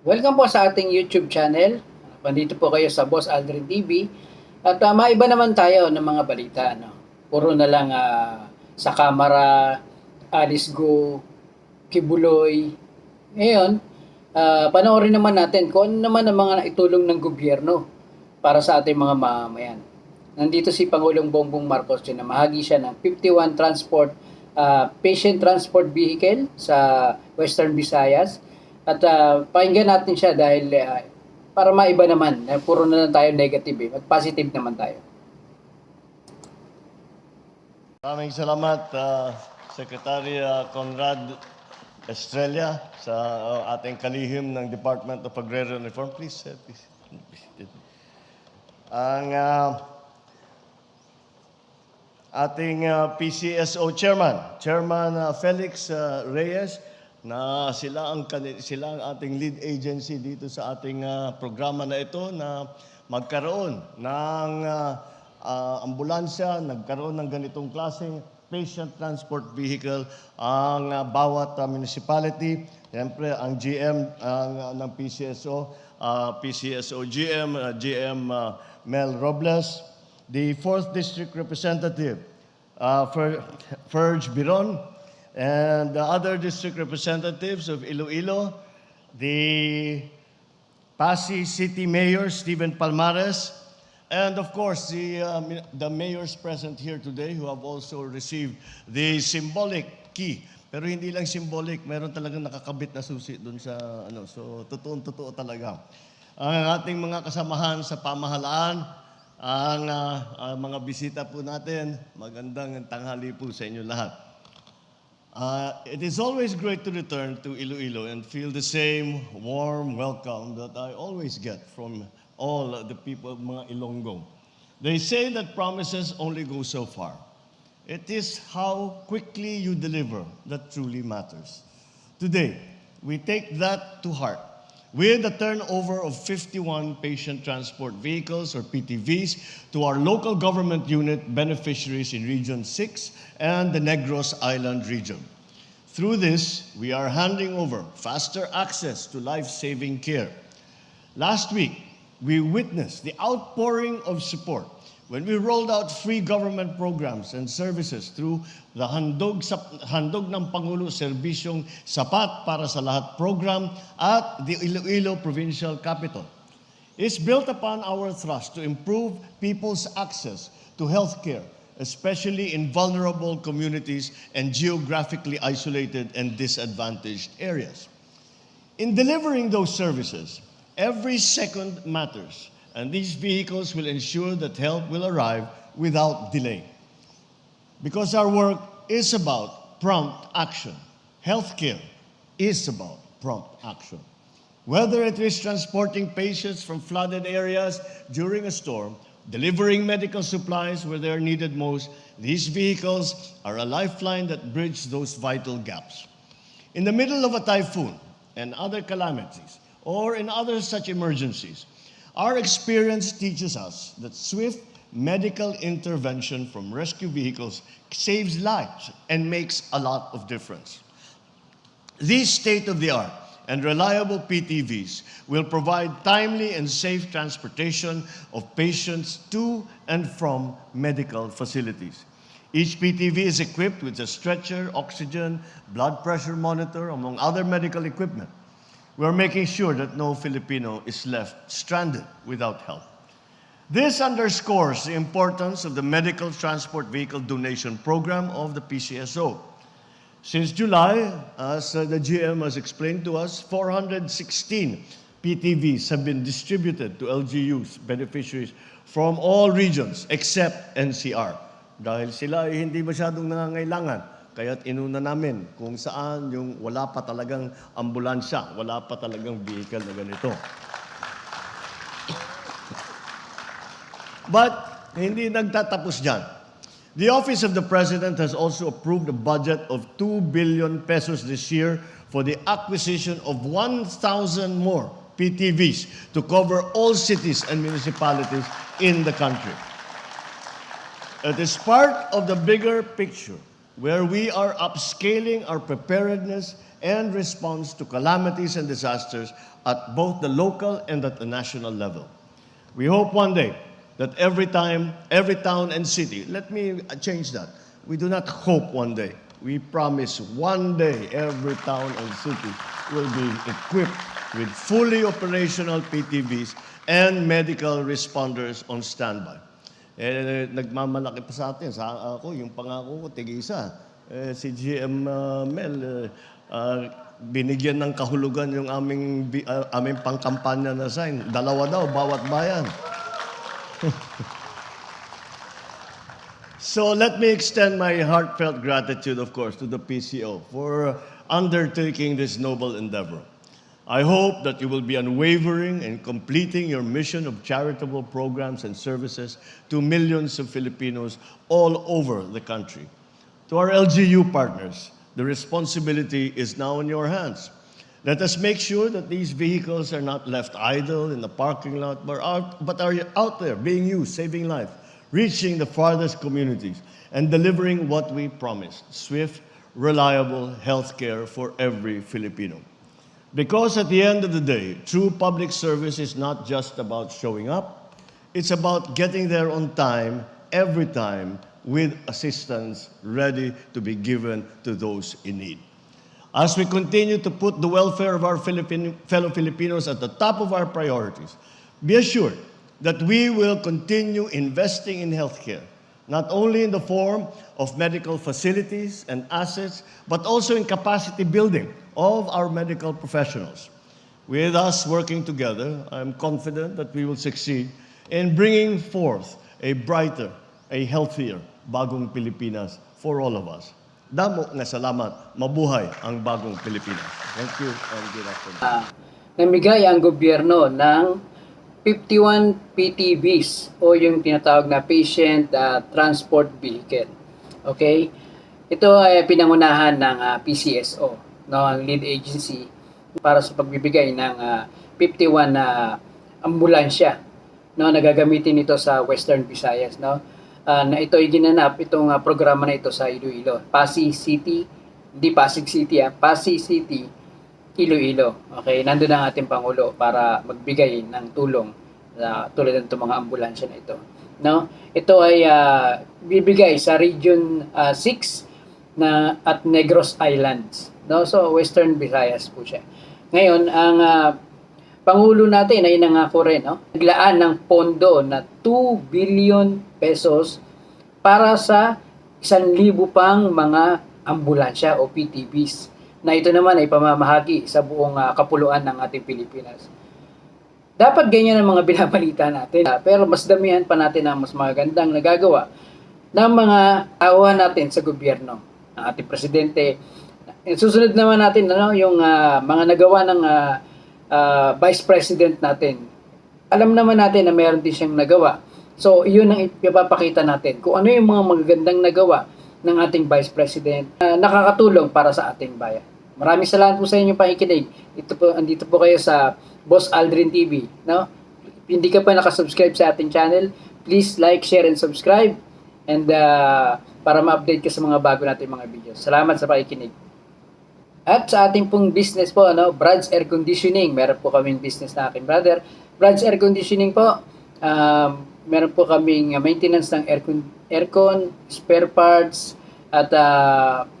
Welcome po sa ating YouTube channel. Nandito po kayo sa Boss Aldrin TV. At maiba naman tayo ng mga balita. No? Puro na lang sa kamera, Alice Go, Kibuloy. Ngayon, panoorin naman natin kung ano naman ang mga naitulong ng gobyerno para sa ating mga mamamayan. Nandito si Pangulong Bongbong Marcos na mahagi siya ng 51 patient transport vehicle sa Western Visayas. At pakinggan natin siya dahil para maiba naman, puro na lang tayo negative at positive naman tayo. Maraming salamat, Secretary Conrad Estrella sa ating kalihim ng Department of Agrarian Reform. Please. Ang ating PCSO Chairman Felix Reyes, na sila ang ating lead agency dito sa ating programa na ito na magkaroon ng ambulansya, nagkaroon ng ganitong klaseng patient transport vehicle ang bawat municipality. Siyempre, ang GM ng PCSO, GM Mel Robles, the 4th District Representative, Ferge Biron, and the other district representatives of Iloilo, the Pasig City Mayor, Stephen Palmares, and of course, the mayors present here today who have also received the symbolic key. Pero hindi lang symbolic, meron talagang nakakabit na susi doon sa so totoo talaga. Ang ating mga kasamahan sa pamahalaan, ang mga bisita po natin, magandang tanghali po sa inyo lahat. It is always great to return to Iloilo and feel the same warm welcome that I always get from all the people of mga Ilonggo. They say that promises only go so far. It is how quickly you deliver that truly matters. Today, we take that to heart with a turnover of 51 patient transport vehicles or PTVs to our local government unit beneficiaries in Region 6 and the Negros Island region. Through this, we are handing over faster access to life-saving care. Last week, we witnessed the outpouring of support when we rolled out free government programs and services through the Handog ng Pangulo Serbisyong Sapat para sa Lahat program at the Iloilo Provincial Capital. It's built upon our thrust to improve people's access to health care, especially in vulnerable communities and geographically isolated and disadvantaged areas. In delivering those services, every second matters, and these vehicles will ensure that help will arrive without delay. Because our work is about prompt action. Healthcare is about prompt action. Whether it is transporting patients from flooded areas during a storm, delivering medical supplies where they are needed most, these vehicles are a lifeline that bridge those vital gaps. In the middle of a typhoon and other calamities, or in other such emergencies, our experience teaches us that swift medical intervention from rescue vehicles saves lives and makes a lot of difference. These state-of-the-art and reliable PTVs will provide timely and safe transportation of patients to and from medical facilities. Each PTV is equipped with a stretcher, oxygen, blood pressure monitor, among other medical equipment. We're making sure that no Filipino is left stranded without help. This underscores the importance of the Medical Transport Vehicle Donation Program of the PCSO. Since July, as the GM has explained to us, 416 PTVs have been distributed to LGUs, beneficiaries from all regions except NCR. Dahil sila ay hindi masyadong nangangailangan, kaya't inuna namin kung saan yung wala pa talagang ambulansya, wala pa talagang vehicle na ganito. But hindi nagtatapos dyan. The Office of the President has also approved a budget of 2 billion pesos this year for the acquisition of 1,000 more PTVs to cover all cities and municipalities in the country. It is part of the bigger picture where we are upscaling our preparedness and response to calamities and disasters at both the local and at the national level. We hope one day that every town and city, let me change that. We do not hope one day. We promise one day every town and city will be equipped with fully operational PTVs and medical responders on standby. Nagmamalaki pa sa atin. Ako, yung pangako ko, tig-isa. Si GM Mel, binigyan ng kahulugan yung aming pangkampanya na sign. 2 daw, bawat bayan. So let me extend my heartfelt gratitude, of course, to the PCO for undertaking this noble endeavor. I hope that you will be unwavering in completing your mission of charitable programs and services to millions of Filipinos all over the country. To our LGU partners, the responsibility is now in your hands. Let us make sure that these vehicles are not left idle in the parking lot, but are out there being used, saving life, reaching the farthest communities, and delivering what we promised: swift, reliable health care for every Filipino. Because at the end of the day, true public service is not just about showing up, it's about getting there on time, every time, with assistance ready to be given to those in need. As we continue to put the welfare of our fellow Filipinos at the top of our priorities, be assured that we will continue investing in healthcare, not only in the form of medical facilities and assets, but also in capacity building of our medical professionals. With us working together, I'm confident that we will succeed in bringing forth a brighter, a healthier, bagong Pilipinas for all of us. Damo nga salamat, mabuhay ang bagong Pilipinas. Thank you and good afternoon. Namigay ang gobyerno ng 51 PTVs o yung tinatawag na Patient Transport Vehicle. Okay? Ito ay pinangunahan ng PCSO, no, ang lead agency para sa pagbibigay ng 51 na ambulansya, no, na gagamitin ito sa Western Visayas, no. Na ito ay ginanap itong programa na ito sa Iloilo, Pasig City, hindi Pasig City, Pasig City, Iloilo. Okay, nandun ang ating Pangulo para magbigay ng tulong tulad ng mga ambulansya na ito. No? Ito ay bibigay sa Region 6 na at Negros Islands. No? So, Western Visayas po siya. Ngayon, ang Pangulo natin ay nangako rin, no? Naglaan ng pondo na 2 billion pesos para sa 1,000 pang mga ambulansya o PTVs. Na ito naman ay pamamahagi sa buong kapuluan ng ating Pilipinas. Dapat ganyan ang mga binabalita natin. Pero mas damihan pa natin ang mas magandang nagagawa ng mga tauhan natin sa gobyerno. Ang ating presidente. Susunod naman natin yung mga nagawa ng Vice President natin. Alam naman natin na meron din siyang nagawa. So, yun ang ipapakita natin. Kung ano yung mga magagandang nagawa ng ating Vice President na nakakatulong para sa ating bayan. Maraming salamat po sa inyong pakikinig. Andito po kayo sa Boss Aldrin TV. No? Hindi ka pa nakasubscribe sa ating channel, please like, share, and subscribe. And para ma-update ka sa mga bago natin mga videos. Salamat sa pakikinig. At sa ating pong business po, Brad's Air Conditioning. Meron po kaming business na aking brother. Brad's Air Conditioning po, meron po kaming maintenance ng aircon, spare parts, at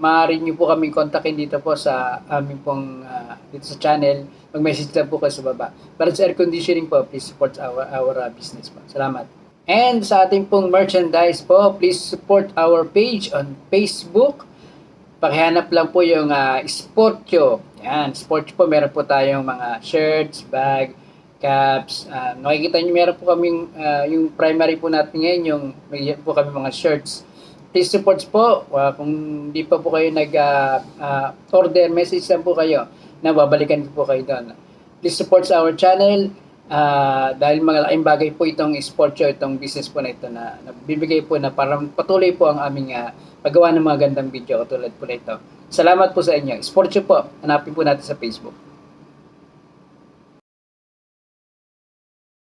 maaari nyo po kaming kontakin dito po sa aming pong dito sa channel. Mag-message lang po kayo sa baba. Brad's Air Conditioning po, please support our business po. Salamat. And sa ating pong merchandise po, please support our page on Facebook. Pakihanap lang po yung Sportyo. Yan, Sportyo po, meron po tayong mga shirts, bag, caps. Nakikita nyo, meron po kaming, yung primary po natin ngayon, yung may po kami mga shirts. Please support po. Kung di pa po kayo nag-order, message lang po kayo na babalikan po kayo doon. Please support our channel dahil mga laking bagay po itong Sportyo, itong business po na ito na bibigay po na parang patuloy po ang aming paggawa ng mga gandang video katulad po na ito. Salamat po sa inyo. Sportyo po. Hanapin po natin sa Facebook.